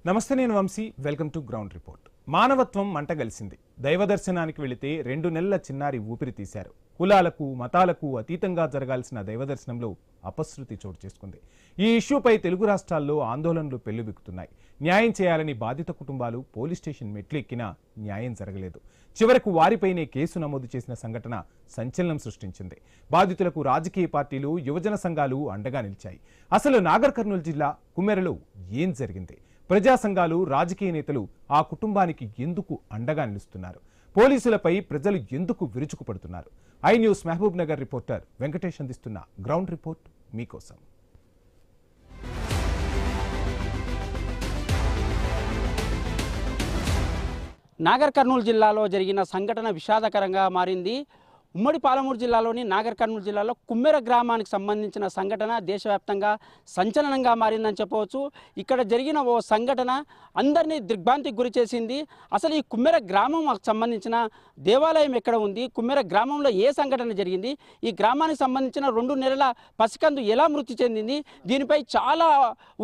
నమస్తే, నేను Vamshi. Welcome to ground report. మానవత్వం మంటగలిసింది. దైవ దర్శనానికి వెళితే 2 నెలల చిన్నారి ఊపిరి తీశారు. కులాలకు మతాలకు అతీతంగా జరగాల్సిన దైవ దర్శనంలో అపశృతి చోటు చేసుకుంది. ఈ ఇష్యూపై తెలుగు రాష్ట్రాల్లో ఆందోళనలు పెల్లుబిక్కుతున్నాయి. న్యాయం చేయాలని బాధిత కుటుంబాలు పోలీస్ స్టేషన్ మెట్లు ఎక్కినా న్యాయం జరగలేదు. చివరకు వారిపైనే కేసు నమోదు చేసిన సంఘటన సంచలనం సృష్టించింది. బాధితులకు రాజకీయ పార్టీలు, యువజన సంఘాలు అండగా నిలిచాయి. అసలు నాగర్ కర్నూలు జిల్లా కుమ్మెరలో ఏం జరిగింది? ప్రజా సంఘాలు, రాజకీయ నేతలు ఆ కుటుంబానికి ఎందుకు అండగా నిలుస్తున్నారు? పోలీసులపై ప్రజలు ఎందుకు విరుచుకుపడుతున్నారు? I news Mahabubnagar reporter Venkatesh అందిస్తున్న గ్రౌండ్ రిపోర్ట్ మీకోసం. నాగర్ కర్నూలు జిల్లాలో జరిగిన సంఘటన విషాదకరంగా మారింది. ఉమ్మడి పాలమూరు జిల్లాలోని నాగర్ కర్నూలు జిల్లాలో కుమ్మెర గ్రామానికి సంబంధించిన సంఘటన దేశవ్యాప్తంగా సంచలనంగా మారిందని చెప్పవచ్చు. ఇక్కడ జరిగిన ఓ సంఘటన అందరినీ దిగ్భ్రాంతికి గురి చేసింది. అసలు ఈ కుమ్మెర గ్రామం సంబంధించిన దేవాలయం ఎక్కడ ఉంది? కుమ్మెర గ్రామంలో ఏ సంఘటన జరిగింది? ఈ గ్రామానికి సంబంధించిన 2 నెలల పసికందు ఎలా మృతి చెందింది? దీనిపై చాలా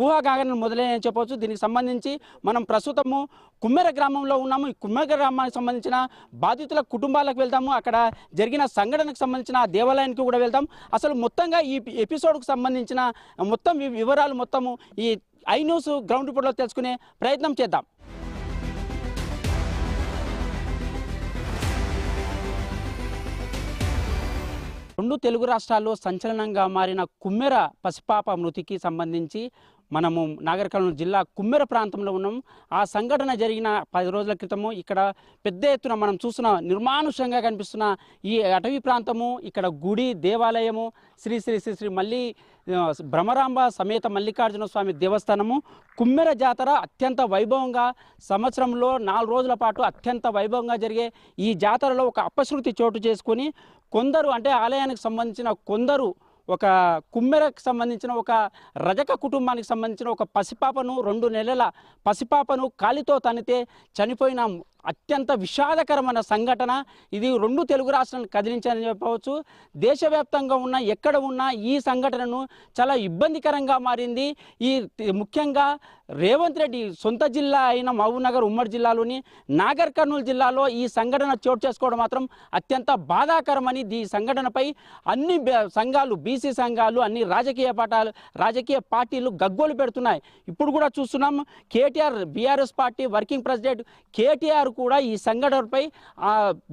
ఊహాగానాలు మొదలైనని చెప్పవచ్చు. దీనికి సంబంధించి మనం ప్రస్తుతము కుమ్మెర గ్రామంలో ఉన్నాము. ఈ కుమ్మెర గ్రామానికి సంబంధించిన బాధితుల కుటుంబాలకు వెళ్తాము. అక్కడ జరిగిన సంఘటనకు సంబంధించిన దేవాలయానికి కూడా వెళ్తాం. అసలు మొత్తంగా ఈ ఎపిసోడ్కు సంబంధించిన మొత్తం వివరాలు మొత్తము ఈ ఐ న్యూస్ గ్రౌండ్ రిపోర్ట్లో తెలుసుకునే ప్రయత్నం చేద్దాం. రెండు తెలుగు రాష్ట్రాల్లో సంచలనంగా మారిన కుమ్మెర పసిపాప మృతికి సంబంధించి మనము నాగర్ కర్నూలు జిల్లా కుమ్మెర ప్రాంతంలో ఉన్నాం. ఆ సంఘటన జరిగిన 10 రోజుల క్రితము ఇక్కడ పెద్ద ఎత్తున మనం చూస్తున్న నిర్మానుష్యంగా కనిపిస్తున్న ఈ అటవీ ప్రాంతము, ఇక్కడ గుడి, దేవాలయము, శ్రీ శ్రీ శ్రీ శ్రీ మళ్ళీ భ్రమరాంబ సమేత మల్లికార్జున స్వామి దేవస్థానము కుమ్మెర జాతర అత్యంత వైభవంగా సంవత్సరంలో 4 రోజుల పాటు అత్యంత వైభవంగా జరిగే ఈ జాతరలో ఒక అపశృతి చోటు చేసుకొని కొందరు, అంటే ఆలయానికి సంబంధించిన కొందరు, ఒక కుమ్మెరకు సంబంధించిన ఒక రజక కుటుంబానికి సంబంధించిన ఒక పసిపాపను, 2 నెలల పసిపాపను కాలితో తనితే చనిపోయిన అత్యంత విషాదకరమైన సంఘటన ఇది. 2 తెలుగు రాష్ట్రాలను కదిలించాలని చెప్పవచ్చు. దేశవ్యాప్తంగా ఉన్న ఎక్కడ ఉన్నా ఈ సంఘటనను చాలా ఇబ్బందికరంగా మారింది. ఈ ముఖ్యంగా రేవంత్ రెడ్డి సొంత జిల్లా అయిన మహబూబ్ నగర్ ఉమ్మడి జిల్లాలోని నాగర్ కర్నూలు జిల్లాలో ఈ సంఘటన చోటు చేసుకోవడం మాత్రం అత్యంత బాధాకరమని, ఈ సంఘటనపై అన్ని సంఘాలు, బీసీ సంఘాలు, అన్ని రాజకీయ పార్టీలు గగ్గోలు పెడుతున్నాయి. ఇప్పుడు కూడా చూస్తున్నాం, KTR BRS party working president KTR కూడా ఈ సంఘటనపై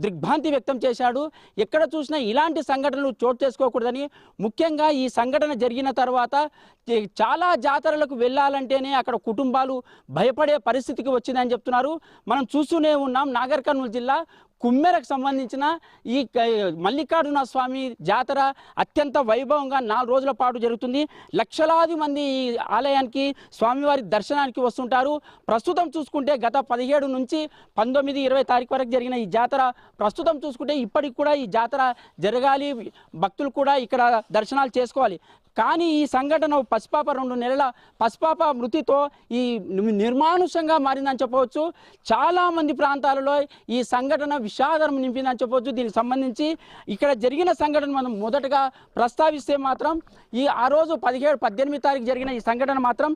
దిగ్భ్రాంతి వ్యక్తం చేశాడు. ఎక్కడ చూసినా ఇలాంటి సంఘటనలు చోటు చేసుకోకూడదని, ముఖ్యంగా ఈ సంఘటన జరిగిన తర్వాత చాలా జాతరలకు వెళ్ళాలంటేనే అక్కడ కుటుంబాలు భయపడే పరిస్థితికి వచ్చిందని చెప్తున్నారు. మనం చూస్తూనే ఉన్నాం, నాగర్ కర్నూలు జిల్లా కుమ్మెరకు సంబంధించిన ఈ మల్లికార్జున స్వామి జాతర అత్యంత వైభవంగా 4 రోజుల పాటు జరుగుతుంది. లక్షలాది మంది ఈ ఆలయానికి, స్వామివారి దర్శనానికి వస్తుంటారు. ప్రస్తుతం చూసుకుంటే గత 17 నుంచి 19, 20 తారీఖు వరకు జరిగిన ఈ జాతర ప్రస్తుతం చూసుకుంటే ఇప్పటికి కూడా ఈ జాతర జరగాలి, భక్తులు కూడా ఇక్కడ దర్శనాలు చేసుకోవాలి. కానీ ఈ సంఘటన పసిపాప, 2 నెలల పసిపాప మృతితో ఈ నిర్మానుషంగా మారిందని చెప్పవచ్చు. చాలామంది ప్రాంతాలలో ఈ సంఘటన విషాదం నింపిందని చెప్పవచ్చు. దీనికి సంబంధించి ఇక్కడ జరిగిన సంఘటన మనం మొదటగా ప్రస్తావిస్తే మాత్రం ఆ రోజు 17, 18 తారీఖు జరిగిన ఈ సంఘటన మాత్రం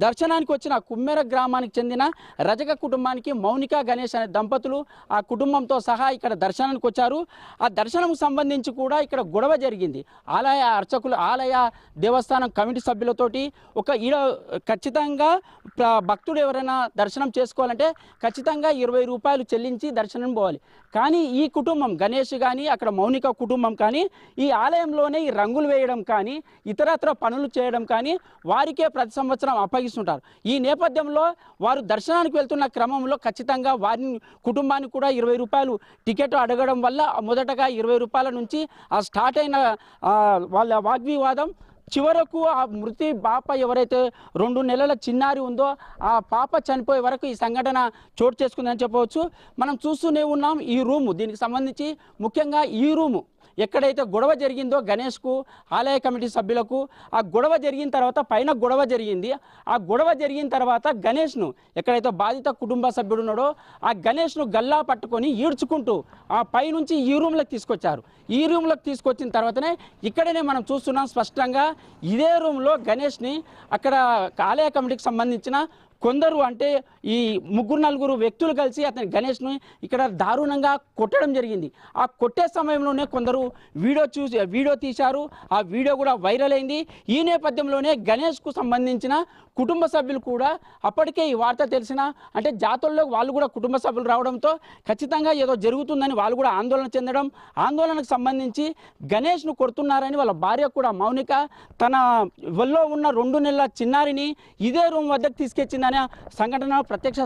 దర్శనానికి వచ్చిన కుమ్మెర గ్రామానికి చెందిన రజక కుటుంబానికి మౌనిక, గణేష్ అనే దంపతులు ఆ కుటుంబంతో సహా ఇక్కడ దర్శనానికి వచ్చారు. ఆ దర్శనంకు సంబంధించి కూడా ఇక్కడ గొడవ జరిగింది. ఆలయ అర్చకులు, ఆలయ దేవస్థానం కమిటీ సభ్యులతోటి ఖచ్చితంగా భక్తుడు ఎవరైనా దర్శనం చేసుకోవాలంటే ఖచ్చితంగా 20 రూపాయలు చెల్లించి దర్శనం పోవాలి. కానీ ఈ కుటుంబం, గణేష్ కానీ అక్కడ మౌనిక కుటుంబం కానీ ఈ ఆలయంలోనే ఈ రంగులు వేయడం కానీ ఇతరత్ర పనులు చేయడం కానీ వారికే ప్రతి సంవత్సరం అప్పగిస్తుంటారు. ఈ నేపథ్యంలో వారు దర్శనానికి వెళ్తున్న క్రమంలో ఖచ్చితంగా వారి కుటుంబానికి కూడా 20 రూపాయలు టికెట్ అడగడం వల్ల మొదటగా 20 రూపాయల నుంచి స్టార్ట్ అయిన వాళ్ళ వాగ్వివాదం చివరకు ఆ మృతి పాప ఎవరైతే 2 నెలల చిన్నారి ఉందో ఆ పాప చనిపోయే వరకు ఈ సంఘటన చోటు చేసుకుందని చెప్పవచ్చు. మనం చూస్తూనే ఉన్నాం ఈ రూము, దీనికి సంబంధించి ముఖ్యంగా ఈ రూము ఎక్కడైతే గొడవ జరిగిందో గణేష్కు, ఆలయ కమిటీ సభ్యులకు, ఆ గొడవ జరిగిన తర్వాత పైన గొడవ జరిగింది. ఆ గొడవ జరిగిన తర్వాత గణేష్ను, ఎక్కడైతే బాధిత కుటుంబ సభ్యుడు ఉన్నాడో ఆ గణేష్ను గల్లా పట్టుకొని ఈడ్చుకుంటూ ఆ పైనుంచి ఈ రూమ్లోకి తీసుకొచ్చారు. ఈ రూమ్లోకి తీసుకొచ్చిన తర్వాతనే ఇక్కడనే మనం చూస్తున్నాం స్పష్టంగా ఇదే రూమ్లో గణేష్ని అక్కడ ఆలయ కమిటీకి సంబంధించిన కొందరు అంటే ఈ ముగ్గురు నలుగురు వ్యక్తులు కలిసి అతని గణేష్ను ఇక్కడ దారుణంగా కొట్టడం జరిగింది. ఆ కొట్టే సమయంలోనే కొందరు వీడియో తీశారు. ఆ వీడియో కూడా వైరల్ అయింది. ఈ నేపథ్యంలోనే గణేష్కు సంబంధించిన కుటుంబ సభ్యులు కూడా అప్పటికే ఈ వార్త తెలిసిన అంటే జాతరలో వాళ్ళు కూడా కుటుంబ సభ్యులు రావడంతో ఖచ్చితంగా ఏదో జరుగుతుందని వాళ్ళు కూడా ఆందోళన చెందడం, ఆందోళనకు సంబంధించి గణేష్ను కొడుతున్నారని వాళ్ళ భార్య కూడా మౌనిక తన వల్ల ఉన్న 2 నెలల చిన్నారిని ఇదే రూమ్ వద్దకు తీసుకొచ్చిందనే సంఘటన ప్రత్యక్ష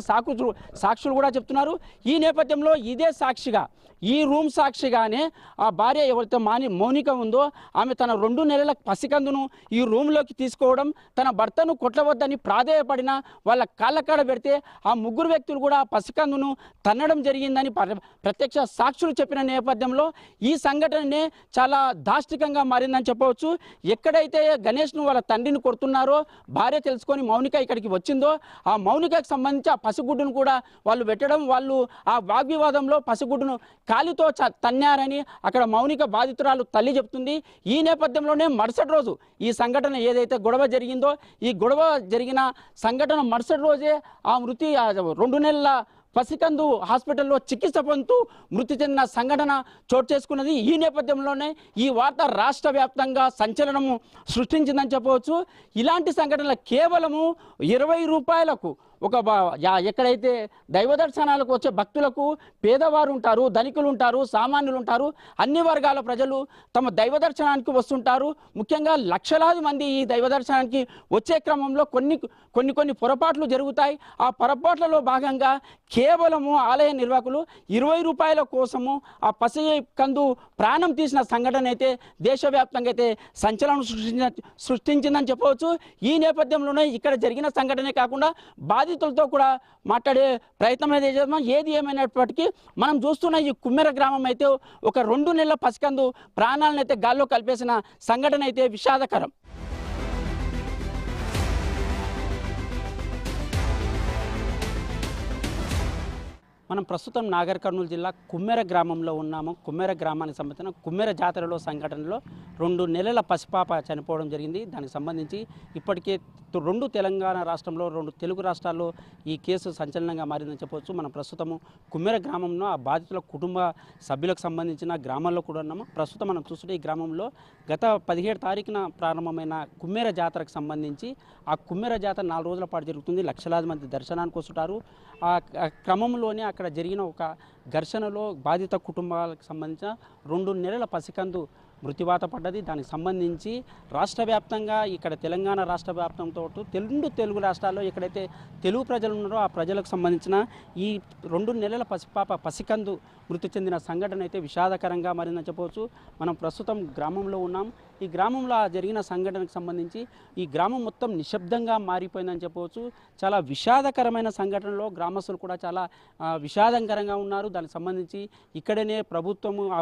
సాక్షులు కూడా చెప్తున్నారు. ఈ నేపథ్యంలో ఇదే సాక్షిగా ఈ రూమ్ సాక్షిగానే ఆ భార్య ఎవరైతే మౌనిక ఉందో ఆమె తన 2 నెలల పసికందును ఈ రూమ్లోకి తీసుకోవడం, తన భర్తను కొట్టవద్దని ప్రాధేయపడిన వాళ్ళ కాళ్ళకాడ పెడితే ఆ ముగ్గురు వ్యక్తులు కూడా పసికందును తన్నడం జరిగిందని ప్రత్యక్ష సాక్షులు చెప్పిన నేపథ్యంలో ఈ సంఘటననే చాలా దాష్టికంగా మారిందని చెప్పవచ్చు. ఎక్కడైతే గణేష్ను వాళ్ళ తండ్రిని కొడుతున్నారో భార్య తెలుసుకొని మౌనిక ఇక్కడికి వచ్చిందో ఆ మౌనికకు సంబంధించి ఆ పసిగుడ్డును కూడా వాళ్ళు పెట్టడం, వాళ్ళు ఆ వాగ్వివాదంలో పసిగుడ్డును కాలితో తన్నారని అక్కడ మౌనిక బాధితురాలు తల్లి చెప్తుంది. ఈ నేపథ్యంలోనే మరుసటి రోజు ఈ సంఘటన ఏదైతే గొడవ జరిగిందో ఈ గొడవ జరిగిన సంఘటన మరుసటి రోజే ఆ 2 నెలల పసికందు హాస్పిటల్లో చికిత్స పొందుతూ మృతి చెందిన సంఘటన చోటు చేసుకున్నది. ఈ నేపథ్యంలోనే ఈ వార్త రాష్ట్ర వ్యాప్తంగా సంచలనము సృష్టించిందని చెప్పవచ్చు. ఇలాంటి సంఘటనలు కేవలము 20 రూపాయలకు ఎక్కడైతే దైవ దర్శనాలకు వచ్చే భక్తులకు పేదవారు ఉంటారు, ధనికులు ఉంటారు, సామాన్యులు ఉంటారు, అన్ని వర్గాల ప్రజలు తమ దైవ దర్శనానికి వస్తుంటారు. ముఖ్యంగా లక్షలాది మంది ఈ దైవ దర్శనానికి వచ్చే క్రమంలో కొన్ని పొరపాట్లు జరుగుతాయి. ఆ పొరపాట్లలో భాగంగా కేవలము ఆలయ నిర్వాహకులు 20 రూపాయల కోసము ఆ పసి కందు ప్రాణం తీసిన సంఘటన అయితే దేశవ్యాప్తంగా అయితే సంచలనం సృష్టించిందని చెప్పవచ్చు. ఈ నేపథ్యంలోనే ఇక్కడ జరిగిన సంఘటనే కాకుండా బాధితులతో కూడా మాట్లాడే ప్రయత్నం అయితే చేద్దాం. ఏది ఏమైనప్పటికీ మనం చూస్తున్న ఈ కుమ్మెర గ్రామం అయితే ఒక 2 నెలల పసికందు ప్రాణాలను అయితే గాల్లో కలిపేసిన సంఘటన అయితే విషాదకరం. మనం ప్రస్తుతం నాగర్ కర్నూలు జిల్లా కుమ్మెర గ్రామంలో ఉన్నాము. కుమ్మెర గ్రామానికి సంబంధించిన కుమ్మెర జాతరలో సంఘటనలో 2 నెలల పసిపాప చనిపోవడం జరిగింది. దానికి సంబంధించి ఇప్పటికే 2 తెలంగాణ రాష్ట్రంలో 2 తెలుగు రాష్ట్రాల్లో ఈ కేసు సంచలనంగా మారిందని చెప్పవచ్చు. మనం ప్రస్తుతము కుమ్మెర గ్రామంలో ఆ బాధితుల కుటుంబ సభ్యులకు సంబంధించిన గ్రామాల్లో కూడా ఉన్నాము. ప్రస్తుతం మనం చూస్తుంటే ఈ గ్రామంలో గత 17 తారీఖున ప్రారంభమైన కుమ్మెర జాతరకు సంబంధించి ఆ కుమ్మెర జాతర 4 రోజుల పాటు జరుగుతుంది. లక్షలాది మంది దర్శనానికి వస్తుంటారు. ఆ క్రమంలోనే అక్కడ జరిగిన ఒక ఘర్షణలో బాధిత కుటుంబాలకు సంబంధించిన 2 నెలల పసికందు మృత్యువాత పడ్డది. దానికి సంబంధించి రాష్ట్ర వ్యాప్తంగా ఇక్కడ తెలంగాణ రాష్ట్ర వ్యాప్తంతో 2 తెలుగు రాష్ట్రాల్లో ఎక్కడైతే తెలుగు ప్రజలు ఉన్నారో ఆ ప్రజలకు సంబంధించిన ఈ 2 నెలల పసికందు మృతి చెందిన సంఘటన అయితే విషాదకరంగా మారిందని చెప్పవచ్చు. మనం ప్రస్తుతం గ్రామంలో ఉన్నాం. ఈ గ్రామంలో జరిగిన సంఘటనకు సంబంధించి ఈ గ్రామం మొత్తం నిశ్శబ్దంగా మారిపోయిందని చెప్పవచ్చు. చాలా విషాదకరమైన సంఘటనలో గ్రామస్తులు కూడా చాలా విషాదకరంగా ఉన్నారు. దానికి సంబంధించి ఇక్కడనే ప్రభుత్వము ఆ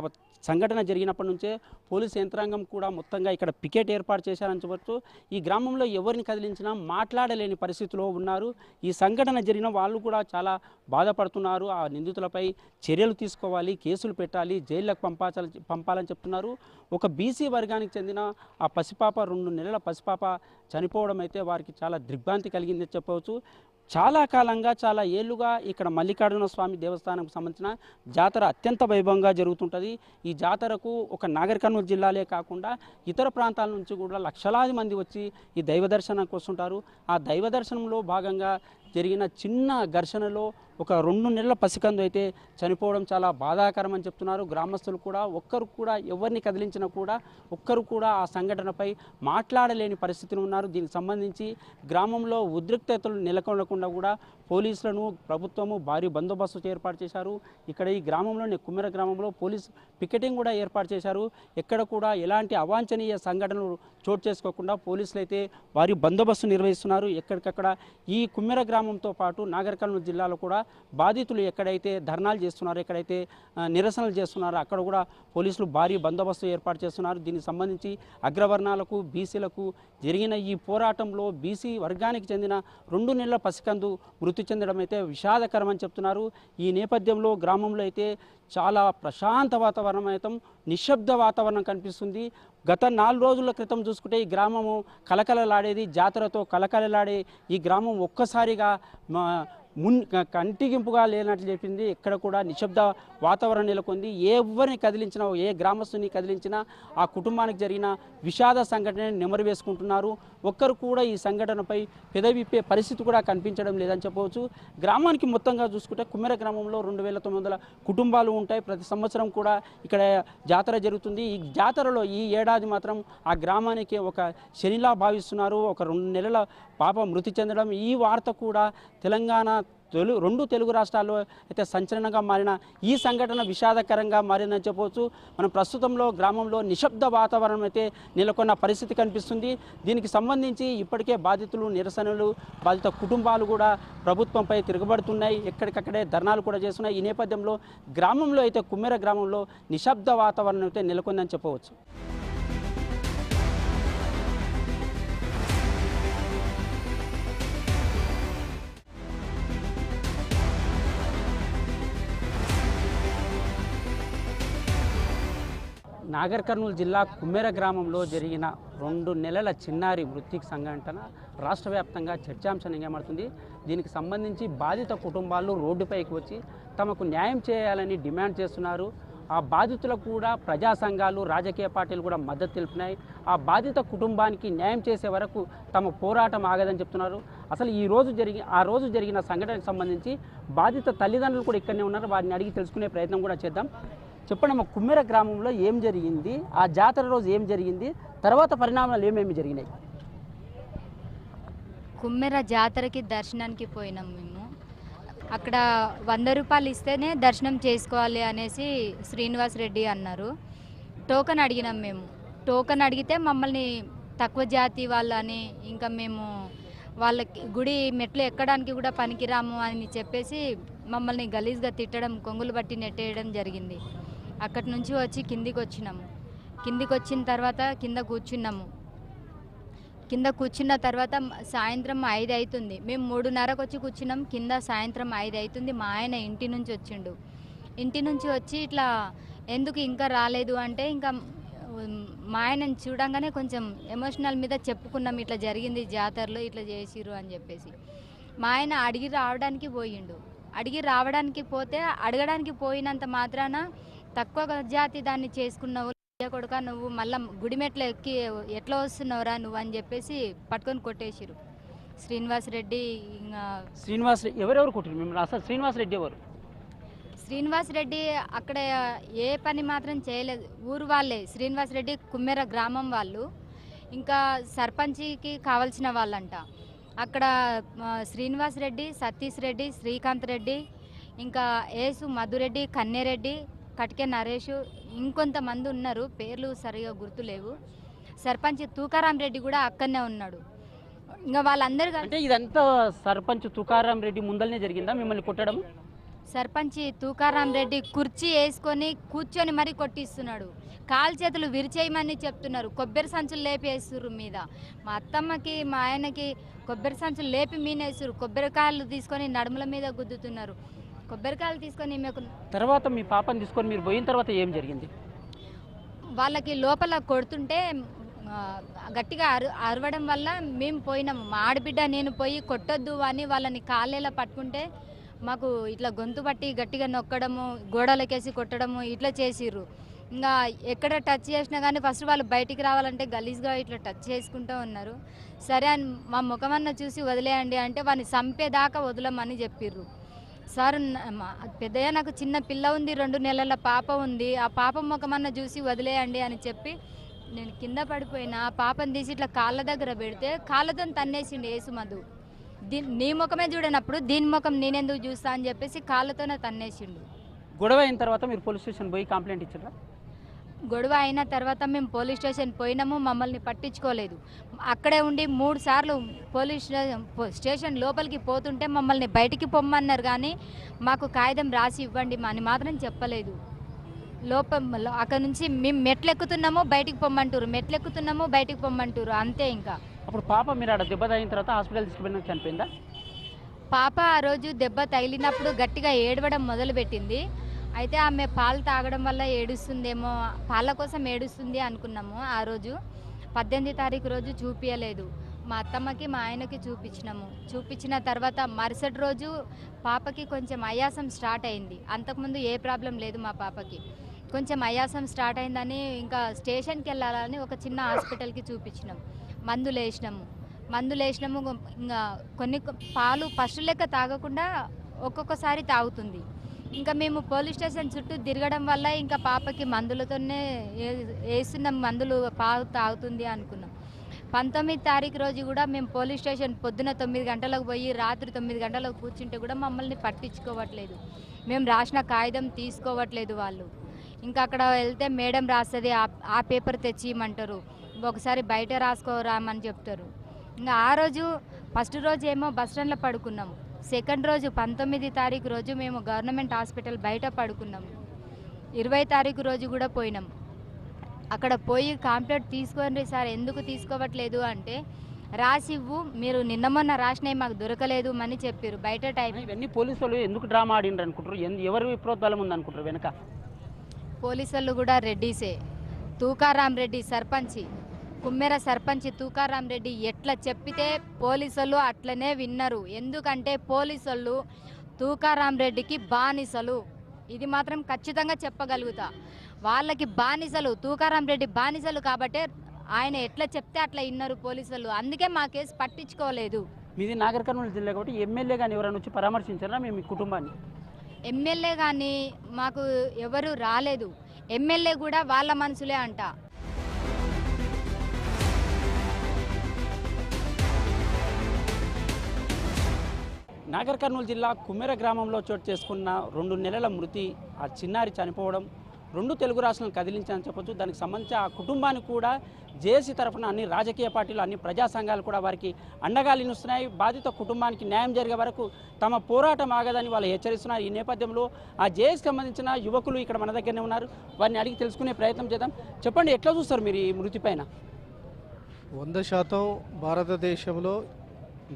సంఘటన జరిగినప్పటి నుంచే పోలీసు యంత్రాంగం కూడా మొత్తంగా ఇక్కడ పికెట్ ఏర్పాటు చేశారని చెప్పవచ్చు. ఈ గ్రామంలో ఎవరిని కదిలించినా మాట్లాడలేని పరిస్థితిలో ఉన్నారు. ఈ సంఘటన జరిగిన వాళ్ళు కూడా చాలా బాధపడుతున్నారు. ఆ నిందితులపై చర్యలు తీసుకోవాలి, కేసులు పెట్టాలి, జైళ్ళకు పంపాలని చెప్తున్నారు. ఒక బీసీ వర్గానికి చెందిన ఆ పసిపాప 2 నెలల పసిపాప చనిపోవడం అయితే వారికి చాలా దిగ్భ్రాంతి కలిగిందని చెప్పవచ్చు. చాలా కాలంగా చాలా ఏళ్ళుగా ఇక్కడ మల్లికార్జున స్వామి దేవస్థానంకు సంబంధించిన జాతర అత్యంత వైభవంగా జరుగుతుంటుంది. ఈ జాతరకు ఒక నాగర్ కర్నూలు జిల్లాలే కాకుండా ఇతర ప్రాంతాల నుంచి కూడా లక్షలాది మంది వచ్చి ఈ దైవ దర్శనానికి వస్తుంటారు. ఆ దైవ దర్శనంలో భాగంగా జరిగిన చిన్న ఘర్షణలో ఒక 2 నెలల పసికందు అయితే చనిపోవడం చాలా బాధాకరం అని చెప్తున్నారు. గ్రామస్తులు కూడా ఒక్కరు కూడా ఎవరిని కదిలించినా కూడా ఒక్కరు కూడా ఆ సంఘటనపై మాట్లాడలేని పరిస్థితులు ఉన్నారు. దీనికి సంబంధించి గ్రామంలో ఉద్రిక్తతలు నెలకొనకుండా కూడా పోలీసులను ప్రభుత్వము భారీ బందోబస్తు ఏర్పాటు చేశారు. ఇక్కడ ఈ గ్రామంలోని కుమ్మెర గ్రామంలో పోలీస్ పికెటింగ్ కూడా ఏర్పాటు చేశారు. ఎక్కడ కూడా ఎలాంటి అవాంఛనీయ సంఘటనలు చోటు చేసుకోకుండా పోలీసులు అయితే భారీ బందోబస్తు నిర్వహిస్తున్నారు. ఎక్కడికక్కడ ఈ కుమ్మెర గ్రామంతో పాటు నాగర్ కర్నూలు జిల్లాలో కూడా బాధితులు ఎక్కడైతే ధర్నాలు చేస్తున్నారో, ఎక్కడైతే నిరసనలు చేస్తున్నారో అక్కడ కూడా పోలీసులు భారీ బందోబస్తు ఏర్పాటు చేస్తున్నారు. దీనికి సంబంధించి అగ్రవర్ణాలకు బీసీలకు జరిగిన ఈ పోరాటంలో బీసీ వర్గానికి చెందిన 2 నెలల పసికందు మృతి చెందడం అయితే విషాదకరం అని చెప్తున్నారు. ఈ నేపథ్యంలో గ్రామంలో అయితే చాలా ప్రశాంత వాతావరణం అయితే నిశ్శబ్ద వాతావరణం కనిపిస్తుంది. గత 4 రోజుల క్రితం చూసుకుంటే ఈ గ్రామము కలకలలాడేది, జాతరతో కలకలలాడే ఈ గ్రామం ఒక్కసారిగా కంటిగింపుగా లేనట్లు చెప్పింది. ఎక్కడ కూడా నిశ్శబ్ద వాతావరణం నెలకొంది. ఎవరిని కదిలించినా, ఏ గ్రామస్తుని కదిలించినా ఆ కుటుంబానికి జరిగిన విషాద సంఘటనని నెమరు వేసుకుంటున్నారు. ఒక్కరు కూడా ఈ సంఘటనపై పెదవిప్పే పరిస్థితి కూడా కనిపించడం లేదని చెప్పవచ్చు. గ్రామానికి మొత్తంగా చూసుకుంటే కుమ్మెర గ్రామంలో 2900 కుటుంబాలు ఉంటాయి. ప్రతి సంవత్సరం కూడా ఇక్కడ జాతర జరుగుతుంది. ఈ జాతరలో ఈ ఏడాది మాత్రం ఆ గ్రామానికి ఒక శనిలా భావిస్తున్నారు. ఒక 2 నెలల పాప మృతి చెందడం, ఈ వార్త కూడా తెలంగాణ రెండు తెలుగు రాష్ట్రాల్లో అయితే సంచలనంగా మారిన ఈ సంఘటన విషాదకరంగా మారిందని చెప్పవచ్చు. మనం ప్రస్తుతంలో గ్రామంలో నిశ్శబ్ద వాతావరణం అయితే నెలకొన్న పరిస్థితి కనిపిస్తుంది. దీనికి సంబంధించి ఇప్పటికే బాధితులు, నిరసనలు, బాధిత కుటుంబాలు కూడా ప్రభుత్వంపై తిరగబడుతున్నాయి. ఎక్కడికక్కడే ధర్నాలు కూడా చేస్తున్నాయి. ఈ నేపథ్యంలో గ్రామంలో అయితే కుమ్మెర గ్రామంలో నిశ్శబ్ద వాతావరణం అయితే నెలకొందని చెప్పవచ్చు. నాగర్ కర్నూలు జిల్లా కుమ్మెర గ్రామంలో జరిగిన 2 నెలల చిన్నారి మృతికి సంఘటన రాష్ట్ర వ్యాప్తంగా చర్చాంశంగా మారుతుంది. దీనికి సంబంధించి బాధిత కుటుంబాలు రోడ్డుపైకి వచ్చి తమకు న్యాయం చేయాలని డిమాండ్ చేస్తున్నారు. ఆ బాధితులకు కూడా ప్రజా సంఘాలు, రాజకీయ పార్టీలు కూడా మద్దతు తెలిపినాయి. ఆ బాధిత కుటుంబానికి న్యాయం చేసే వరకు తమ పోరాటం ఆగదని చెప్తున్నారు. అసలు ఆ రోజు జరిగిన సంఘటనకు సంబంధించి బాధిత తల్లిదండ్రులు కూడా ఇక్కడనే ఉన్నారు. వారిని అడిగి తెలుసుకునే ప్రయత్నం కూడా చేద్దాం. చెప్పండి అమ్మ, కుమ్మెర గ్రామంలో ఏం జరిగింది, ఆ జాతర రోజు ఏం జరిగింది, తర్వాత పరిణామాలు ఏమేమి జరిగినాయి? కుమ్మెర జాతరకి దర్శనానికి పోయినాం మేము. అక్కడ 100 రూపాయలు ఇస్తేనే దర్శనం చేసుకోవాలి అనేసి శ్రీనివాస్ రెడ్డి అన్నారు. టోకెన్ అడిగినాం మేము. టోకెన్ అడిగితే మమ్మల్ని తక్కువ జాతి వాళ్ళని, ఇంకా మేము వాళ్ళకి గుడి మెట్లు ఎక్కడానికి కూడా పనికిరాము అని చెప్పేసి మమ్మల్ని గలీజ్గా తిట్టడం, కొంగులు బట్టి నెట్టేయడం జరిగింది. అక్కడి నుంచి వచ్చి కిందికి వచ్చినాము. కిందికి వచ్చిన తర్వాత కింద కూర్చున్న తర్వాత సాయంత్రం 5 అవుతుంది. మేము 3:30కు వచ్చి కూర్చున్నాం కింద. సాయంత్రం 5 అవుతుంది. మా ఆయన ఇంటి నుంచి వచ్చిండు. ఇంటి నుంచి వచ్చి ఇట్లా ఎందుకు ఇంకా రాలేదు అంటే, ఇంకా మా ఆయనని చూడంగానే కొంచెం ఎమోషనల్ మీద చెప్పుకున్నాం, ఇట్లా జరిగింది జాతరలో, ఇట్లా చేసిర్రు అని చెప్పేసి. మా ఆయన అడిగి రావడానికి పోయిండు. అడగడానికి పోయినంత మాత్రాన తక్కువ జాతి దాన్ని చేసుకున్నావు కొడుక, నువ్వు మళ్ళీ గుడిమెట్లు ఎక్కి ఎట్లా వస్తున్నావురా నువ్వు అని చెప్పేసి పట్టుకొని కొట్టేసిరు. శ్రీనివాస్ రెడ్డి ఎవరెవరు కొట్టిరు మిమ్మల్ని? అసలు శ్రీనివాస్ రెడ్డి ఎవరు? శ్రీనివాస్ రెడ్డి అక్కడ ఏ పని మాత్రం చేయలేదు. ఊరు వాళ్ళే. శ్రీనివాస్ రెడ్డి కుమ్మెర గ్రామం వాళ్ళు, ఇంకా సర్పంచ్కి కావాల్సిన వాళ్ళంట. అక్కడ శ్రీనివాస్ రెడ్డి, సతీష్ రెడ్డి, శ్రీకాంత్ రెడ్డి, ఇంకా ఏసు, మధురెడ్డి, కన్నేరెడ్డి, కట్కే నరేష్, ఇంకొంతమంది ఉన్నారు. పేర్లు సరిగా గుర్తులేవు. సర్పంచ్ తూకారాం రెడ్డి కూడా అక్కడనే ఉన్నాడు. ఇంకా వాళ్ళందరూ అంటే ఇదంతా సర్పంచ్ తుకారాం రెడ్డి ముందలనే జరిగిందా మిమ్మల్ని కొట్టడం? సర్పంచ్ తూకారాం రెడ్డి కుర్చీ వేసుకొని కూర్చొని మరీ కొట్టిస్తున్నాడు. కాలు చేతులు విరిచేయమని చెప్తున్నారు. కొబ్బరి సంచులు లేపి వేస్తున్నారు మీద. మా అత్తమ్మకి, మా ఆయనకి కొబ్బరి సంచులు లేపి మీనేస్తున్నారు. కొబ్బరికాయలు తీసుకొని నడుముల మీద గుద్దుతున్నారు. కొబ్బరికాయలు తీసుకొని మీకు తర్వాత మీ పాపని తీసుకొని మీరు పోయిన తర్వాత ఏం జరిగింది? వాళ్ళకి లోపల కొడుతుంటే గట్టిగా అరవడం వల్ల మేము పోయినాము. మా ఆడబిడ్డ నేను పోయి కొట్టొద్దు అని వాళ్ళని కాళ్ళేలా పట్టుకుంటే మాకు ఇట్లా గొంతు పట్టి గట్టిగా నొక్కడము, గోడలకేసి కొట్టడము ఇట్లా చేసిర్రు. ఇంకా ఎక్కడ టచ్ చేసినా కానీ ఫస్ట్ వాళ్ళు బయటికి రావాలంటే గలీజ్గా ఇట్లా టచ్ చేసుకుంటూ ఉన్నారు. సరే అని మా ముఖమన్న చూసి వదిలేయండి అంటే వాడిని చంపేదాకా వదలమని చెప్పిర్రు. సార్ పెద్దయ్య నాకు చిన్న పిల్ల ఉంది, 2 నెలల పాప ఉంది, ఆ పాప ముఖమన్న చూసి వదిలేయండి అని చెప్పి నేను కింద పడిపోయినా. ఆ పాపను తీసి ఇట్లా కాళ్ళ దగ్గర పెడితే కాళ్ళతో తన్నేసిండు ఏసుమధు. నీ ముఖమే చూడనప్పుడు దీని ముఖం నేనెందుకు చూస్తా అని చెప్పేసి కాళ్ళతోనే తన్నేసిండు. గొడవ అయిన తర్వాత మీరు పోలీస్ స్టేషన్ పోయి కంప్లైంట్ ఇచ్చారా? గొడవ అయిన తర్వాత మేము పోలీస్ స్టేషన్ పోయినాము. మమ్మల్ని పట్టించుకోలేదు. అక్కడే ఉండి 3 సార్లు పోలీస్ స్టేషన్ లోపలికి పోతుంటే మమ్మల్ని బయటికి పొమ్మన్నారు, కానీ మాకు కాగితం రాసి ఇవ్వండి అని మాత్రం చెప్పలేదు. అక్కడ నుంచి మేము మెట్లు ఎక్కుతున్నాము బయటికి పొమ్మంటారు, అంతే. ఇంకా అప్పుడు పాప మీరు ఆడ దెబ్బ తగిలిన తర్వాత హాస్పిటల్ తీసుకుపోయినా చనిపోయిందా? పాప ఆ రోజు దెబ్బ తగిలినప్పుడు గట్టిగా ఏడవడం మొదలుపెట్టింది. అయితే ఆమె పాలు తాగడం వల్ల ఏడుస్తుందేమో, పాల కోసం ఏడుస్తుంది అనుకున్నాము. ఆ రోజు 18 తారీఖు రోజు చూపించలేదు. మా అత్తమ్మకి మా ఆయనకి చూపించినాము. చూపించిన తర్వాత మరుసటి రోజు పాపకి కొంచెం ఆయాసం స్టార్ట్ అయింది. అంతకుముందు ఏ ప్రాబ్లం లేదు మా పాపకి. కొంచెం ఆయాసం స్టార్ట్ అయిందని ఇంకా స్టేషన్కి వెళ్ళాలని ఒక చిన్న హాస్పిటల్కి చూపించినాం. మందులు వేసినాము. ఇంకా కొన్ని పాలు ఫస్ట్ లెక్క తాగకుండా ఒక్కొక్కసారి తాగుతుంది. ఇంకా మేము పోలీస్ స్టేషన్ చుట్టూ తిరగడం వల్ల ఇంకా పాపకి మందులతోనే వేస్తున్నాం, మందులు పాలు తాగుతుంది అనుకున్నాం. 19 తారీఖు రోజు కూడా మేము పోలీస్ స్టేషన్ పొద్దున 9 గంటలకు పోయి రాత్రి 9 గంటలకు కూర్చుంటే కూడా మమ్మల్ని పట్టించుకోవట్లేదు. మేము రాసిన కాగితం తీసుకోవట్లేదు వాళ్ళు. ఇంకా అక్కడ వెళ్తే మేడం రాస్తుంది, ఆ పేపర్ తెచ్చి ఇమ్మంటారు, ఒకసారి బయట రాసుకోరామని చెప్తారు. ఇంకా ఆ రోజు ఫస్ట్ రోజు ఏమో బస్ స్టాండ్లో పడుకున్నాము. సెకండ్ రోజు 19 తారీఖు రోజు మేము గవర్నమెంట్ హాస్పిటల్ బయట పడుకున్నాము. 20 తారీఖు రోజు కూడా పోయినాం. అక్కడ పోయి కంప్లైంట్ తీసుకోండి సార్, ఎందుకు తీసుకోవట్లేదు అంటే రాసివ్వు, మీరు నిన్న మొన్న రాసినవి మాకు దొరకలేదు అని చెప్పారు. బయట టైం ఇవన్నీ పోలీసు వాళ్ళు ఎందుకు డ్రామా ఆడిండ్రు అనుకుంటారు? ఎవరు ప్రోద్బలం ఉంది అనుకుంటారు వెనక? పోలీసులు కూడా రెడ్డిసే. తూకారాం రెడ్డి సర్పంచి, కుమ్మెర సర్పంచి తూకారాం రెడ్డి ఎట్లా చెప్పితే పోలీసులు అట్లనే విన్నారు. ఎందుకంటే పోలీసులు తూకారాం రెడ్డికి బానిసలు, ఇది మాత్రం ఖచ్చితంగా చెప్పగలుగుతా. వాళ్ళకి బానిసలు, తూకారాం రెడ్డి బానిసలు కాబట్టి ఆయన ఎట్లా చెప్తే అట్లా విన్నారు పోలీసులు. అందుకే మా కేసు పట్టించుకోలేదు. మీది నాగర్ కర్నూలు జిల్లా కాబట్టి ఎమ్మెల్యే కానీ ఎవరైనా వచ్చి పరామర్శించారా మీ కుటుంబాన్ని? ఎమ్మెల్యే కానీ మాకు ఎవరు రాలేదు. ఎమ్మెల్యే కూడా వాళ్ళ మనుషులే అంట. నాగర్ కర్నూలు జిల్లా కుమ్మెర గ్రామంలో చోటు చేసుకున్న 2 నెలల మృతి, ఆ చిన్నారి చనిపోవడం 2 తెలుగు రాష్ట్రాలను కదిలించాలని చెప్పొచ్చు. దానికి సంబంధించి ఆ కుటుంబానికి కూడా జేఏసీ తరఫున అన్ని రాజకీయ పార్టీలు, అన్ని ప్రజా సంఘాలు కూడా వారికి అండగా నిలుస్తున్నాయి. బాధిత కుటుంబానికి న్యాయం జరిగే వరకు తమ పోరాటం ఆగదని వాళ్ళు హెచ్చరిస్తున్నారు. ఈ నేపథ్యంలో ఆ జేఏసీకి సంబంధించిన యువకులు ఇక్కడ మన దగ్గరనే ఉన్నారు. వారిని అడిగి తెలుసుకునే ప్రయత్నం చేద్దాం. చెప్పండి, ఎట్లా చూస్తారు మీరు ఈ మృతి పైన? 100% భారతదేశంలో,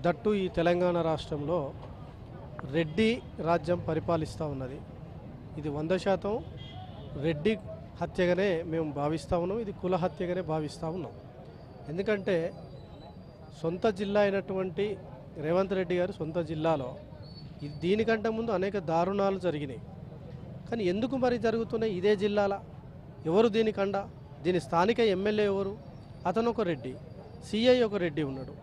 దట్టు ఈ తెలంగాణ రాష్ట్రంలో రెడ్డి రాజ్యం పరిపాలిస్తూ ఉన్నది. ఇది 100% రెడ్డి హత్యగానే మేము భావిస్తూ ఉన్నాం. ఇది కుల హత్యగానే భావిస్తూ ఉన్నాం. ఎందుకంటే సొంత జిల్లా అయినటువంటి రేవంత్ రెడ్డి గారు సొంత జిల్లాలో దీనికంటే ముందు అనేక దారుణాలు జరిగినాయి. కానీ ఎందుకు మరి జరుగుతున్నాయి ఇదే జిల్లాల? ఎవరు దీనికండ? దీని స్థానిక ఎమ్మెల్యే ఎవరు? అతను ఒక రెడ్డి, సిఐ ఒక రెడ్డి ఉన్నాడు.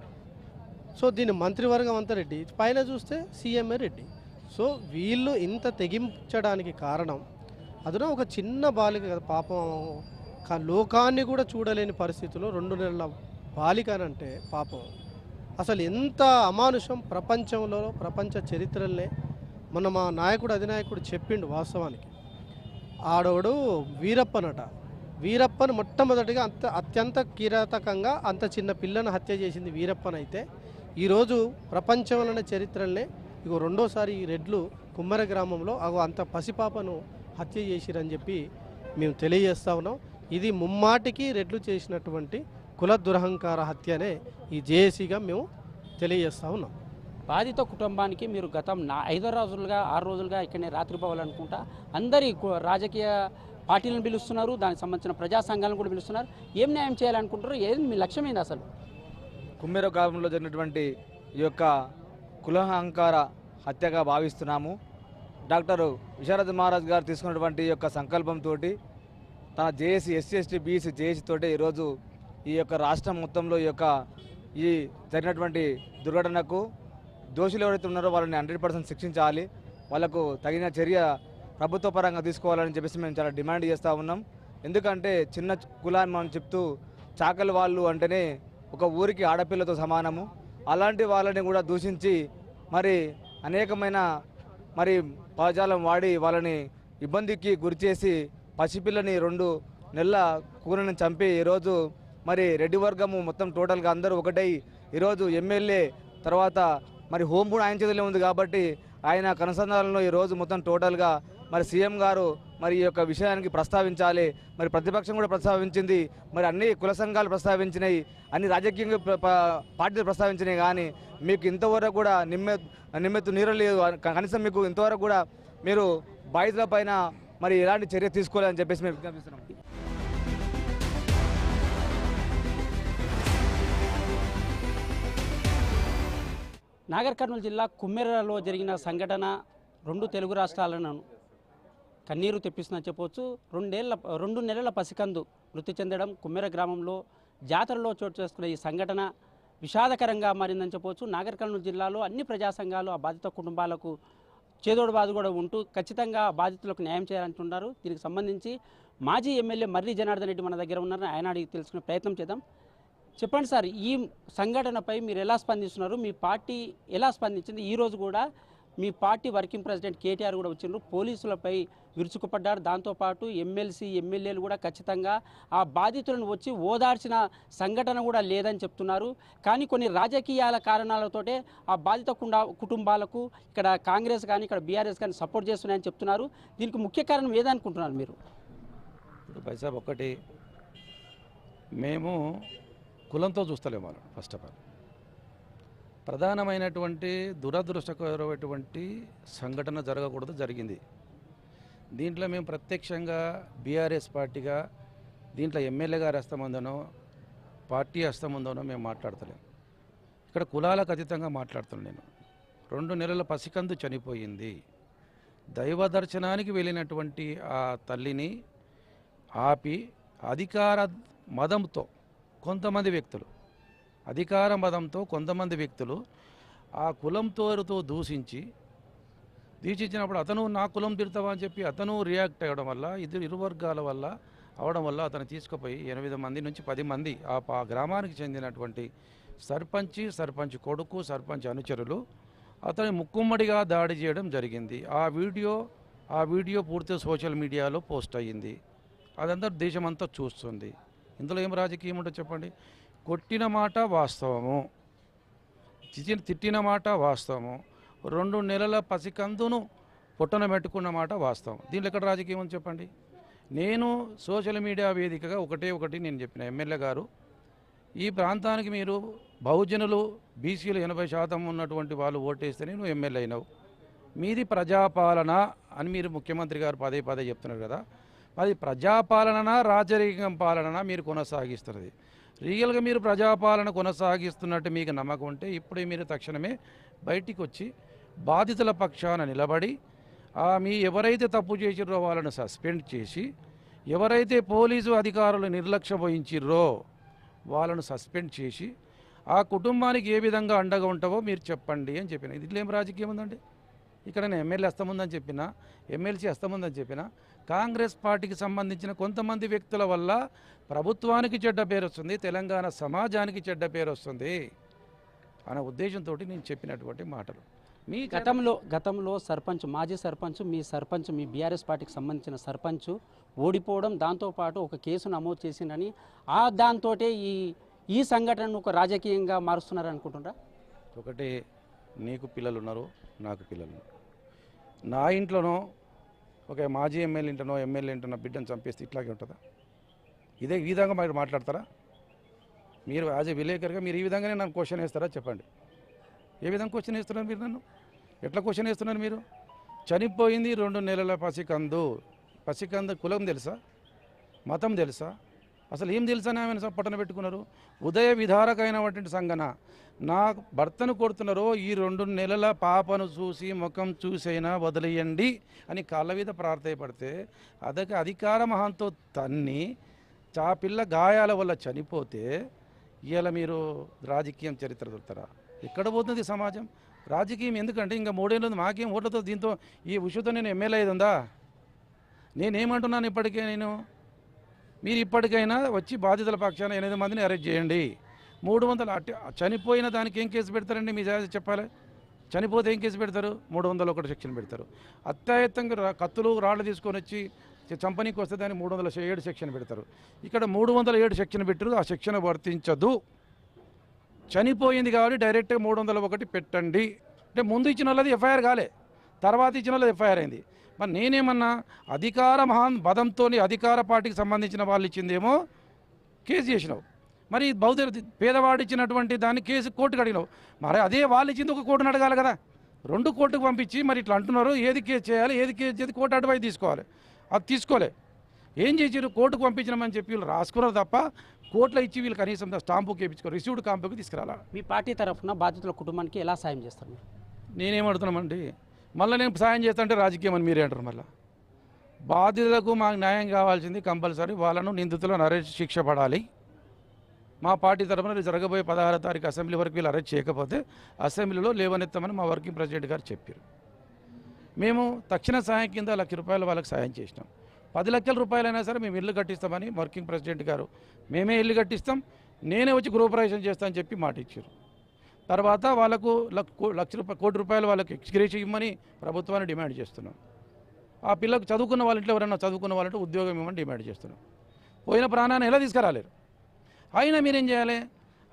సో దీని మంత్రివర్గం అంతా రెడ్డి, పైన చూస్తే సీఎంఏ రెడ్డి. సో వీళ్ళు ఇంత తెగించడానికి కారణం అదున ఒక చిన్న బాలిక కదా పాపం, లోకాన్ని కూడా చూడలేని పరిస్థితిలో 2 నెలల బాలిక అంటే పాపం అసలు ఎంత అమానుషం ప్రపంచంలో, ప్రపంచ చరిత్రలనే. మొన్న మా నాయకుడు అధినాయకుడు చెప్పిండు వాస్తవానికి. ఆడోడు వీరప్పనట. వీరప్పను మొట్టమొదటిగా అత్యంత కిరాతకంగా అంత చిన్న పిల్లను హత్య చేసింది వీరప్పనైతే ఈరోజు ప్రపంచంలోనే చరిత్రలనే ఇగో రెండోసారి ఈ రెడ్లు కుమ్మర గ్రామంలో అంత పసిపాపను హత్య చేసిరని చెప్పి మేము తెలియజేస్తా ఉన్నాం. ఇది ముమ్మాటికి రెడ్లు చేసినటువంటి కుల దురహంకార హత్యనే ఈ జేఏసీగా మేము తెలియజేస్తా ఉన్నాం. బాధిత కుటుంబానికి మీరు గతం 5 రోజులుగా 6 రోజులుగా ఇక్కడనే రాత్రి పోవాలనుకుంటా అందరి రాజకీయ పార్టీలను పిలుస్తున్నారు, దానికి సంబంధించిన ప్రజా సంఘాలను కూడా పిలుస్తున్నారు. ఏం న్యాయం చేయాలనుకుంటారు? ఏం మీ లక్ష్యం ఏంది అసలు? కుమ్మెర గ్రామంలో జరిగినటువంటి ఈ యొక్క కులహంకార హత్యగా భావిస్తున్నాము. డాక్టర్ విశారద మహారాజ్ గారు తీసుకున్నటువంటి ఈ యొక్క సంకల్పంతో తన JAC SC ST BC JAC తోటి ఈరోజు ఈ యొక్క రాష్ట్రం మొత్తంలో ఈ జరిగినటువంటి దుర్ఘటనకు దోషులు ఎవరైతే ఉన్నారో వాళ్ళని 100% శిక్షించాలి, వాళ్ళకు తగిన చర్య ప్రభుత్వ పరంగా తీసుకోవాలని చెప్పేసి మేము చాలా డిమాండ్ చేస్తూ ఉన్నాం. ఎందుకంటే చిన్న కులాన్ని మనం చెప్తూ చాకలి వాళ్ళు అంటేనే ఒక ఊరికి ఆడపిల్లతో సమానము. అలాంటి వాళ్ళని కూడా దూషించి మరి అనేకమైన పదజాలం వాడి వాళ్ళని ఇబ్బందికి గురిచేసి పసిపిల్లని 2 నెలల కూరని చంపి ఈరోజు రెడ్డి వర్గము మొత్తం టోటల్గా అందరూ ఒకటై ఈరోజు ఎమ్మెల్యే తర్వాత హోం కూడా ఆయన చేతిలో ఉంది కాబట్టి ఆయన కనుసంధానంలో ఈరోజు మొత్తం టోటల్గా సీఎం గారు ఈ యొక్క విషయానికి ప్రస్తావించాలి. ప్రతిపక్షం కూడా ప్రస్తావించింది, అన్ని కుల సంఘాలు ప్రస్తావించినాయి, అన్ని రాజకీయ పార్టీలు ప్రస్తావించినాయి. కానీ మీకు ఇంతవరకు కూడా నిమ్మెత్తు నీరు లేదు. కనీసం మీకు ఇంతవరకు కూడా మీరు బాధితుల పైన మరి ఎలాంటి చర్య తీసుకోవాలని చెప్పేసి మేము విజ్ఞప్తిస్తున్నాం. నాగర్ కర్నూలు జిల్లా కుమ్మెరలో జరిగిన సంఘటన రెండు తెలుగు రాష్ట్రాలను కన్నీరు తెప్పిస్తుందని చెప్పవచ్చు. 2 నెలల పసికందు మృతి చెందడం కుమ్మెర గ్రామంలో జాతరలో చోటు చేసుకున్న ఈ సంఘటన విషాదకరంగా మారిందని చెప్పవచ్చు. నాగర్ కర్నూలు జిల్లాలో అన్ని ప్రజా సంఘాలు ఆ బాధిత కుటుంబాలకు చేదోడు బాదు కూడా ఉంటూ ఖచ్చితంగా బాధితులకు న్యాయం చేయాలంటున్నారు. దీనికి సంబంధించి మాజీ ఎమ్మెల్యే మర్రి జనార్దన్ రెడ్డి మన దగ్గర ఉన్నారు. ఆయన అడిగి తెలుసుకునే ప్రయత్నం చేద్దాం. చెప్పండి సార్, ఈ సంఘటనపై మీరు ఎలా స్పందిస్తున్నారు? మీ పార్టీ ఎలా స్పందించింది? ఈరోజు కూడా మీ పార్టీ వర్కింగ్ ప్రెసిడెంట్ కేటీఆర్ కూడా వచ్చిండ్రు, పోలీసులపై విరుచుకుపడ్డారు. దాంతోపాటు ఎమ్మెల్సీ ఎమ్మెల్యేలు కూడా ఖచ్చితంగా ఆ బాధితులను వచ్చి ఓదార్చిన సంఘటన కూడా లేదని చెప్తున్నారు. కానీ కొన్ని రాజకీయాల కారణాలతోటే ఆ బాధిత కుటుంబాలకు ఇక్కడ కాంగ్రెస్ కానీ ఇక్కడ బీఆర్ఎస్ కానీ సపోర్ట్ చేస్తున్నాయని చెప్తున్నారు. దీనికి ముఖ్య కారణం ఏదనుకుంటున్నారు మీరు? ఇప్పుడు పైసాబ్ ఒకటి, మేము కులంతో చూస్తలేము. ఫస్ట్ ఆఫ్ ఆల్ ప్రధానమైనటువంటి దురదృష్టకరమైనటువంటి సంఘటన జరగకూడదు, జరిగింది. దీంట్లో మేము ప్రత్యక్షంగా బీఆర్ఎస్ పార్టీగా దీంట్లో ఎమ్మెల్యే గారి హస్తం ఉందనో పార్టీ హస్తం ఉందనో మేము మాట్లాడతలేము. ఇక్కడ కులాలకు అతీతంగా మాట్లాడుతున్నాను నేను. 2 నెలల పసికందు చనిపోయింది. దైవ దర్శనానికి వెళ్ళినటువంటి ఆ తల్లిని ఆపి అధికార మదంతో కొంతమంది వ్యక్తులు ఆ కులంతో దూషించినప్పుడు అతను నా కులం తిడతావా అని చెప్పి అతను రియాక్ట్ అవ్వడం వల్ల ఇరు వర్గాల వల్ల అవడం వల్ల అతను తీసుకుపోయి 8 మంది నుంచి 10 మంది ఆ గ్రామానికి చెందినటువంటి సర్పంచ్ కొడుకు, సర్పంచ్ అనుచరులు అతని ముక్కుమ్మడిగా దాడి చేయడం జరిగింది. ఆ వీడియో పూర్తిగా సోషల్ మీడియాలో పోస్ట్ అయ్యింది. అదంతా దేశమంతా చూస్తుంది. ఇందులో ఏం రాజకీయం ఉంటుందో చెప్పండి? కొట్టిన మాట వాస్తవము, తిట్టిన మాట వాస్తవము, 2 నెలల పసికందును పొట్టన పెట్టుకున్న మాట వాస్తవం. దీంట్లో ఎక్కడ రాజకీయం ఉంది చెప్పండి? నేను సోషల్ మీడియా వేదికగా ఒకటి నేను చెప్పిన, ఎమ్మెల్యే గారు ఈ ప్రాంతానికి మీరు బహుజనులు బీసీలు 80% ఉన్నటువంటి వాళ్ళు ఓటేస్తేనే నువ్వు ఎమ్మెల్యే అయినావు. మీది ప్రజాపాలన అని మీరు ముఖ్యమంత్రి గారు పదే చెప్తున్నారు కదా. అది ప్రజాపాలన రాజరికం పాలన మీరు కొనసాగిస్తున్నది. రియల్గా మీరు ప్రజాపాలన కొనసాగిస్తున్నట్టు మీకు నమ్మకం ఉంటే ఇప్పుడే మీరు తక్షణమే బయటికి వచ్చి బాధితుల పక్షాన నిలబడి మీ ఎవరైతే తప్పు చేసిర్రో వాళ్ళని సస్పెండ్ చేసి, ఎవరైతే పోలీసు అధికారులు నిర్లక్ష్యం వహించిర్రో వాళ్ళను సస్పెండ్ చేసి ఆ కుటుంబానికి ఏ విధంగా అండగా ఉంటావో మీరు చెప్పండి అని చెప్పిన. ఇదిలో ఏం రాజకీయం ఉందండి? ఇక్కడ నేను ఎమ్మెల్యే హస్తముందని చెప్పినా, ఎమ్మెల్సీ హస్తముందని చెప్పినా, కాంగ్రెస్ పార్టీకి సంబంధించిన కొంతమంది వ్యక్తుల వల్ల ప్రభుత్వానికి చెడ్డ పేరు వస్తుంది, తెలంగాణ సమాజానికి చెడ్డ పేరు వస్తుంది అనే ఉద్దేశంతో నేను చెప్పినటువంటి మాటలు. మీ గతంలో సర్పంచ్, మాజీ సర్పంచ్, మీ బీఆర్ఎస్ పార్టీకి సంబంధించిన సర్పంచ్ ఓడిపోవడం, దాంతోపాటు ఒక కేసు నమోదు చేసిందని దాంతో ఈ సంఘటనను ఒక రాజకీయంగా మారుస్తున్నారు అనుకుంటున్నారా? ఒకటి, నీకు పిల్లలు ఉన్నారు, నాకు పిల్లలు ఉన్నారు. నా ఇంట్లోనో ఒక మాజీ ఎమ్మెల్యే ఇంటనో బిడ్డను చంపేస్తే ఇట్లాగే ఉంటుందా? ఈ విధంగా మీరు మాట్లాడతారా? మీరు యాజ్ ఏ విలేకరుగా మీరు ఈ విధంగానే నన్ను క్వశ్చన్ వేస్తారా? చెప్పండి, ఏ విధంగా క్వశ్చన్ వేస్తున్నారు మీరు? నన్ను ఎట్లా క్వశ్చన్ వేస్తున్నారు మీరు? చనిపోయింది 2 నెలల పసికందు కులం తెలుసా? మతం తెలుసా? అసలు ఏం తెలుసని ఆమెను పట్టణ పెట్టుకున్నారు? ఉదయ విధారకైనటువంటి సంఘన నా భర్తను కొడుతున్నారో ఈ 2 నెలల పాపను చూసి ముఖం చూసైనా వదిలేయండి అని కాళ్ళ మీద ప్రార్థయపడితే అధికార మహంతో తన్ని పిల్ల గాయాల వల్ల చనిపోతే ఇవాళ మీరు రాజకీయం చరిత్ర దొరుకుతారా? ఎక్కడ పోతుంది సమాజం? రాజకీయం ఎందుకంటే ఇంకా 3 ఏళ్ళు మాకేం ఓట్లతో దీంతో ఈ విషయంతో నేను ఎమ్మెల్యే అయ్యేది ఉందా? నేనేమంటున్నాను ఇప్పటికే, మీరు ఇప్పటికైనా వచ్చి బాధితుల పక్షాన 8 మందిని అరెస్ట్ చేయండి. 300 చనిపోయిన దానికి ఏం కేసు పెడతారండి? మీ చెప్పాలి. చనిపోతే ఏం కేసు పెడతారు? 301 సెక్షన్ పెడతారు. అత్యాయత్తంగా కత్తులు రాళ్ళు తీసుకొని వచ్చి చంపనీకి వస్తే దాన్ని 307 సెక్షన్ పెడతారు. ఇక్కడ 307 సెక్షన్ పెట్టారు, ఆ సెక్షన్ వర్తించదు. చనిపోయింది కాబట్టి డైరెక్ట్గా 301 పెట్టండి. అంటే ముందు ఇచ్చిన వాళ్ళది ఎఫ్ఐఆర్ కాలే, తర్వాత ఇచ్చిన వాళ్ళది ఎఫ్ఐఆర్ అయింది. మరి నేనేమన్నా అధికార బదంతో అధికార పార్టీకి సంబంధించిన వాళ్ళు ఇచ్చిందేమో కేసు చేసినావు, మరి పేదవాడు ఇచ్చినటువంటి దాన్ని కేసు కోర్టుకు అడిగినావు. మరి అదే వాళ్ళు ఇచ్చింది ఒక కోర్టును అడగాలి కదా. 2 కోర్టుకు పంపించి మరి ఇట్లా అంటున్నారు, ఏది కేసు చేయాలి, ఏది కేసు చేసి కోర్టు అడ్వైస్ తీసుకోవాలి. అది తీసుకోలే. ఏం చేసారు, కోర్టుకు పంపించినామని చెప్పి వీళ్ళు రాసుకున్నారు తప్ప కోర్టులో ఇచ్చి వీళ్ళు కనీసం స్టాంపు కేపించుకో రిసీవ్డ్ కాంపుకి తీసుకురాలా. మీ పార్టీ తరఫున బాధితుల కుటుంబానికి ఎలా సాయం చేస్తారు మీరు? నేనేమడుతున్నామండి, మళ్ళీ నేను సాయం చేస్తుంటే రాజకీయం అని మీరే అంటారు. మళ్ళీ బాధితులకు మాకు న్యాయం కావాల్సింది కంపల్సరీ. వాళ్ళను నిందితులను అరెస్ట్ శిక్ష పడాలి. మా పార్టీ తరఫున జరగబోయే 16వ తారీఖు అసెంబ్లీ వరకు వీళ్ళు అరెస్ట్ చేయకపోతే అసెంబ్లీలో లేవనెత్తామని మా వర్కింగ్ ప్రెసిడెంట్ గారు చెప్పారు. మేము తక్షణ సాయం కింద ₹1,00,000 వాళ్ళకి సాయం చేసినాం. 10 లక్షల రూపాయలైనా సరే మేము ఇల్లు కట్టిస్తామని వర్కింగ్ ప్రెసిడెంట్ గారు, మేమే ఇల్లు కట్టిస్తాం, నేనే వచ్చి గృహప్రవేశం చేస్తానని చెప్పి మాట ఇచ్చారు. తర్వాత వాళ్ళకు ₹1,00,000 వాళ్ళకి ఎక్స్గ్రేషన్ ఇవ్వమని ప్రభుత్వాన్ని డిమాండ్ చేస్తున్నాం. ఆ పిల్లకు చదువుకున్న వాళ్ళ ఇంట్లో ఎవరైనా చదువుకున్న వాళ్ళంటే ఉద్యోగం ఇవ్వమని డిమాండ్ చేస్తున్నాం. పోయిన ప్రాణాన్ని ఎలా తీసుకురాలేరు. అయినా మీరేం చేయాలి,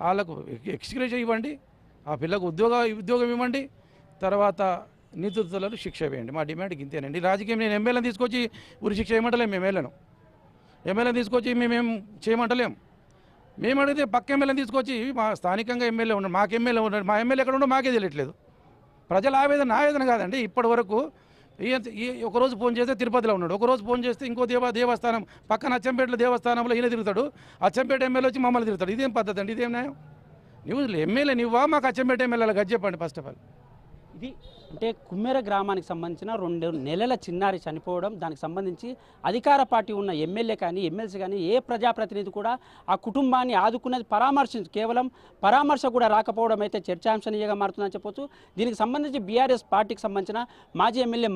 వాళ్ళకు ఎక్స్గ్రేషన్ ఇవ్వండి, ఆ పిల్లకు ఉద్యోగం ఇవ్వండి, తర్వాత నిందితులకు శిక్ష వేయండి. మా డిమాండ్కి ఇంతేనండి. రాజకీయం నేను ఎమ్మెల్యేని తీసుకొచ్చి ఉరి శిక్ష చేయమంటలేము. మేము ఎమ్మెల్యేని తీసుకొచ్చి మేమేం చేయమంటలేము. మేము అడిగితే పక్క ఎమ్మెల్యేని తీసుకొచ్చి మా స్థానికంగా ఎమ్మెల్యే ఉన్నాడు, మాకు ఎమ్మెల్యే ఉన్నాడు, మా ఎమ్మెల్యే ఎక్కడ ఉండో మాకే తెలియట్లేదు. ప్రజల ఆవేదన నా ఆవేదన కాదండి. ఇప్పటి వరకు ఒకరోజు ఫోన్ చేస్తే తిరుపతిలో ఉన్నాడు, ఒకరోజు ఫోన్ చేస్తే ఇంకో దేవస్థానం పక్కన అచ్చంపేటలో దేవస్థానంలో ఈయన తిరుగుతాడు, అచ్చంపేట ఎమ్మెల్యే వచ్చి మమ్మల్ని తిరుగుతాడు. ఇదేం పద్ధతి అండి? ఇదేం న్యాయం? నువ్వు ఎమ్మెల్యే నువ్వా, మాకు అచ్చంపేట ఎమ్మెల్యేలకు అది చెప్పండి ఫస్ట్ ఆఫ్ ఆల్. ఇది అంటే కుమ్మెర గ్రామానికి సంబంధించిన 2 నెలల చిన్నారి చనిపోవడం, దానికి సంబంధించి అధికార పార్టీ ఉన్న ఎమ్మెల్యే కానీ ఎమ్మెల్సీ కానీ ఏ ప్రజాప్రతినిధి కూడా ఆ కుటుంబాన్ని ఆదుకున్నది కేవలం పరామర్శ కూడా రాకపోవడం అయితే చర్చాంశనీయంగా మారుతుందని చెప్పొచ్చు. దీనికి సంబంధించి బీఆర్ఎస్ పార్టీకి సంబంధించిన మాజీ ఎమ్మెల్యే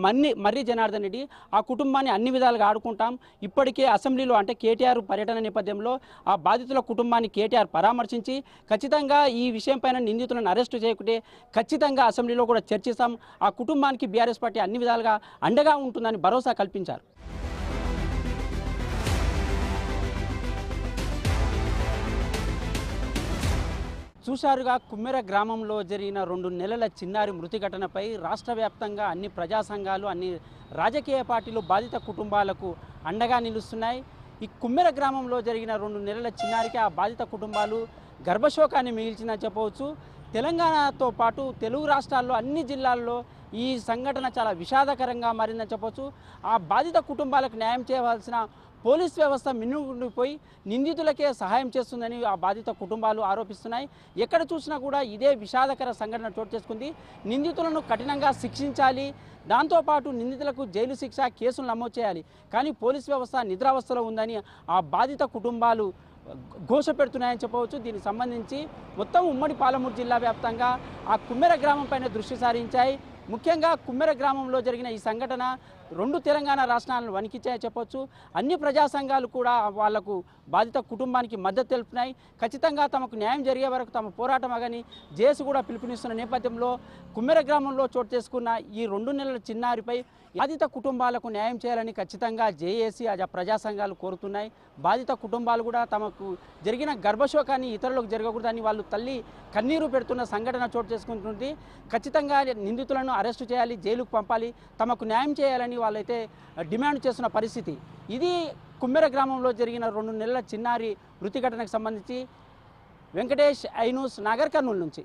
మర్రి జనార్దన్ రెడ్డి ఆ కుటుంబాన్ని అన్ని విధాలుగా ఆడుకుంటాం, ఇప్పటికే అసెంబ్లీలో అంటే కేటీఆర్ పర్యటన నేపథ్యంలో ఆ బాధితుల కుటుంబాన్ని కేటీఆర్ పరామర్శించి ఖచ్చితంగా ఈ విషయం పైన నిందితులను అరెస్టు చేయకుంటే ఖచ్చితంగా అసెంబ్లీలో కూడా చర్చిస్తాం, ఆ కుటుంబానికి బీఆర్ఎస్ పార్టీ అన్ని విధాలుగా అండగా ఉంటుందని భరోసా కల్పించారు. చూశారుగా కుమ్మెర గ్రామంలో జరిగిన 2 నెలల చిన్నారి మృతి ఘటనపై రాష్ట్ర వ్యాప్తంగా అన్ని ప్రజా సంఘాలు, అన్ని రాజకీయ పార్టీలు బాధిత కుటుంబాలకు అండగా నిలుస్తున్నాయి. ఈ కుమ్మెర గ్రామంలో జరిగిన 2 నెలల చిన్నారికి ఆ బాధిత కుటుంబాలు గర్భశోకాన్ని మిగిల్చిందని చెప్పవచ్చు. తెలంగాణతో పాటు తెలుగు రాష్ట్రాల్లో అన్ని జిల్లాల్లో ఈ సంఘటన చాలా విషాదకరంగా మారిందని చెప్పొచ్చు. ఆ బాధిత కుటుంబాలకు న్యాయం చేయవలసిన పోలీస్ వ్యవస్థ మిన్నుడిపోయి నిందితులకే సహాయం చేస్తుందని ఆ బాధిత కుటుంబాలు ఆరోపిస్తున్నాయి. ఎక్కడ చూసినా కూడా ఇదే విషాదకర సంఘటన చోటు చేసుకుంది. నిందితులను కఠినంగా శిక్షించాలి, దాంతోపాటు నిందితులకు జైలు శిక్ష, కేసులు నమోదు చేయాలి. కానీ పోలీస్ వ్యవస్థ నిద్రావస్థలో ఉందని ఆ బాధిత కుటుంబాలు ఘోష పెడుతున్నాయని చెప్పవచ్చు. దీనికి సంబంధించి మొత్తం ఉమ్మడి పాలమూరు జిల్లా వ్యాప్తంగా ఆ కుమ్మెర గ్రామం పైన దృష్టి సారించాయి. ముఖ్యంగా కుమ్మెర గ్రామంలో జరిగిన ఈ సంఘటన 2 తెలంగాణ రాష్ట్రాలను వణికించాయని చెప్పొచ్చు. అన్ని ప్రజా సంఘాలు కూడా వాళ్లకు బాధిత కుటుంబానికి మద్దతు తెలుపుతున్నాయి. ఖచ్చితంగా తమకు న్యాయం జరిగే వరకు తమ పోరాటం అగని జేఏసీ కూడా పిలుపునిస్తున్న నేపథ్యంలో కుమ్మెర గ్రామంలో చోటు చేసుకున్న ఈ 2 నెలల చిన్నారిపై బాధిత కుటుంబాలకు న్యాయం చేయాలని ఖచ్చితంగా జేఏసీ ప్రజా సంఘాలు కోరుతున్నాయి. బాధిత కుటుంబాలు కూడా తమకు జరిగిన గర్భశోకాన్ని ఇతరులకు జరగకూడదని వాళ్ళు తల్లి కన్నీరు పెడుతున్న సంఘటన చోటు చేసుకుంటుంది. ఖచ్చితంగా నిందితులను అరెస్టు చేయాలి, జైలుకు పంపాలి, తమకు న్యాయం చేయాలని వాళ్ళైతే డిమాండ్ చేస్తున్న పరిస్థితి. ఇది కుమ్మెర గ్రామంలో జరిగిన 2 నెలల చిన్నారి మృతి ఘటనకు సంబంధించి వెంకటేష్, ఐ న్యూస్, నాగర్ కర్నూలు నుంచి.